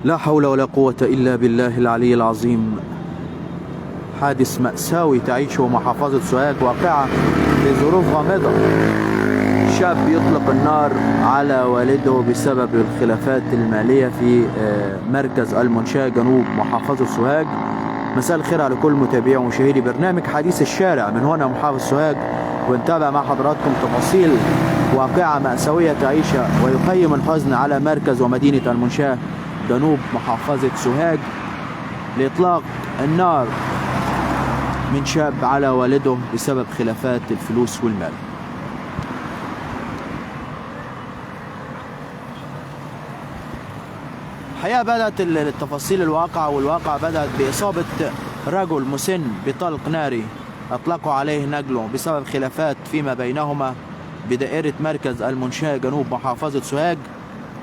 لا حول ولا قوة إلا بالله العلي العظيم. حادث مأساوي تعيشه محافظة سوهاج، واقعة في ظروف غامضة. شاب يطلق النار على والده بسبب الخلافات المالية في مركز المنشاة جنوب محافظة سوهاج. مساء الخير على كل متابعي ومشاهدي برنامج حديث الشارع من هنا محافظة سوهاج، ونتابع مع حضراتكم تفاصيل واقعة مأساوية تعيشها ويخيم الحزن على مركز ومدينة المنشاة جنوب محافظة سوهاج لإطلاق النار من شاب على والده بسبب خلافات الفلوس والمال. الحقيقة بدأت التفاصيل والواقع بدأت بإصابة رجل مسن بطلق ناري أطلقوا عليه نجله بسبب خلافات فيما بينهما بدائرة مركز المنشاة جنوب محافظة سوهاج.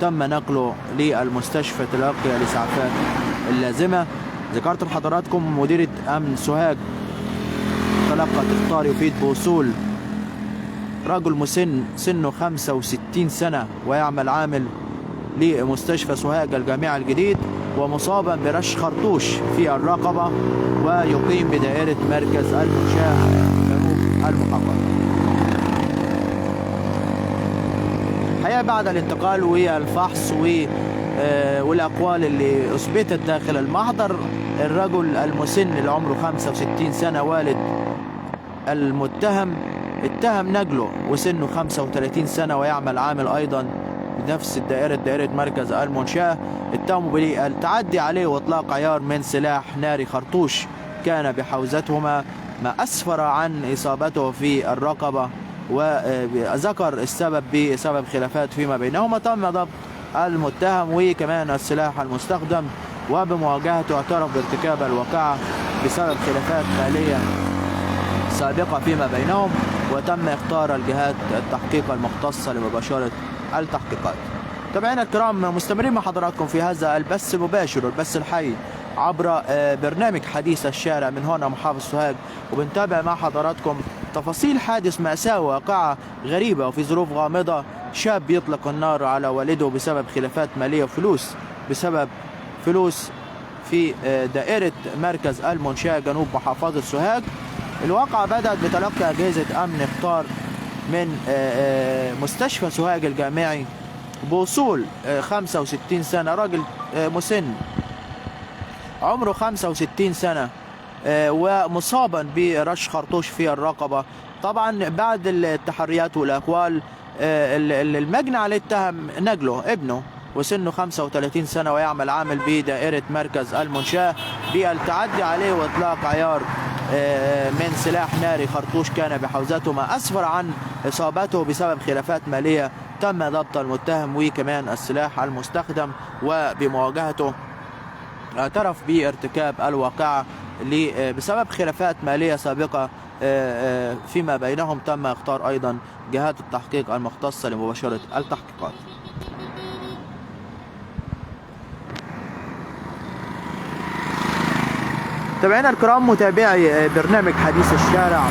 تم نقله للمستشفى تلقي الإسعافات اللازمة. ذكرت لحضراتكم مديرة أمن سوهاج تلقت اخطار يفيد بوصول رجل مسن سنه 65 سنة ويعمل عامل لمستشفى سوهاج الجامعي الجديد، ومصابا برش خرطوش في الرقبة، ويقيم بدائرة مركز المنشاة جنوب المحافظة. الحقيقة بعد الانتقال والفحص والأقوال اللي أثبتت داخل المحضر، الرجل المسن اللي عمره 65 سنة والد المتهم اتهم نجله وسنه 35 سنة ويعمل عامل أيضا بنفس دائرة مركز المنشاة، اتهموا بالتعدي عليه واطلاق عيار من سلاح ناري خرطوش كان بحوزتهما، ما أسفر عن إصابته في الرقبة. وذكر السبب بسبب خلافات فيما بينهما. تم ضبط المتهم وكمان السلاح المستخدم، وبمواجهته اعترف بارتكاب الواقعة بسبب خلافات مالية سابقة فيما بينهم، وتم اختار الجهات التحقيق المختصة لمباشرة التحقيقات. متابعينا الكرام، مستمرين مع حضراتكم في هذا البث المباشر والبث الحي عبر برنامج حديث الشارع من هنا محافظة سوهاج، وبنتابع مع حضراتكم تفاصيل حادث مأساوي واقعة غريبة وفي ظروف غامضة. شاب يطلق النار على والده بسبب خلافات مالية وفلوس، بسبب فلوس في دائرة مركز المنشاة جنوب محافظة سوهاج. الواقعة بدأت بتلقي أجهزة أمن اختار من مستشفى سوهاج الجامعي بوصول 65 سنة راجل مسن عمره 65 سنة ومصابا برش خرطوش في الرقبة. طبعا بعد التحريات والأقوال المجني عليه اتهم نجله ابنه وسنه 35 سنة ويعمل عامل بدائرة مركز المنشاة بالتعدي عليه واطلاق عيار من سلاح ناري خرطوش كان بحوزته، ما أسفر عن إصابته بسبب خلافات مالية. تم ضبط المتهم وكمان السلاح المستخدم، وبمواجهته اعترف بارتكاب الواقعة بسبب خلافات مالية سابقة فيما بينهم. تم اختار أيضا جهات التحقيق المختصة لمباشرة التحقيقات. متابعينا الكرام، متابعي برنامج حديث الشارع،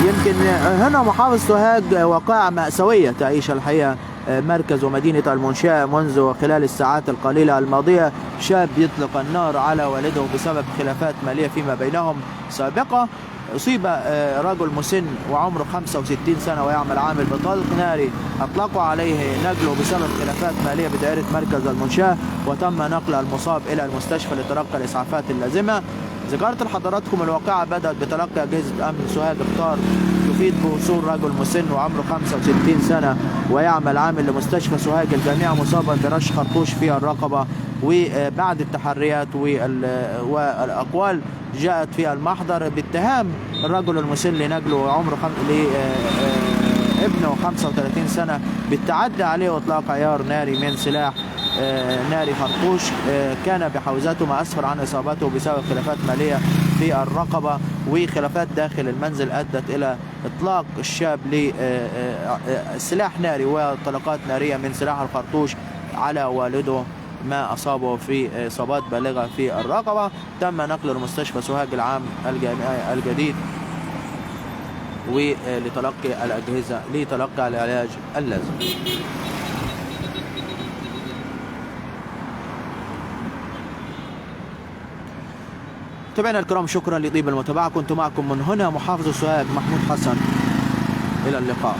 يمكن هنا محافظة سوهاج واقعة مأساوية تعيش الحقيقة مركز ومدينة المنشاة منذ خلال الساعات القليلة الماضية. شاب يطلق النار على والده بسبب خلافات مالية فيما بينهم سابقة. أصيب رجل مسن وعمره 65 سنة ويعمل عامل بطلق ناري أطلقوا عليه نجله بسبب خلافات مالية بدائرة مركز المنشاة، وتم نقل المصاب إلى المستشفى لتلقي الإسعافات اللازمة. ذكرت لحضراتكم الواقعة بدأت بتلقي أجهزة أمن سوهاج اختار تفيد بوصول رجل مسن وعمره 65 سنة ويعمل عامل لمستشفى سوهاج الجامعي مصابا برش خرطوش في الرقبة. وبعد التحريات والأقوال جاءت في المحضر باتهام الرجل المسن لنجله عمره ابنه 35 سنة بالتعدي عليه واطلاق عيار ناري من سلاح ناري خرطوش كان بحوزته، ما أسفر عن إصابته بسبب خلافات مالية في الرقبة وخلافات داخل المنزل أدت إلى إطلاق الشاب لسلاح ناري وطلقات نارية من سلاح الخرطوش على والده، ما أصابه في إصابات بالغة في الرقبة. تم نقله لمستشفى سوهاج العام الجامعي الجديد ولتلقي الأجهزة لتلقي العلاج اللازم. متابعينا الكرام، شكرا لطيب المتابعة. كنت معكم من هنا محافظ سوهاج محمود حسن، إلى اللقاء.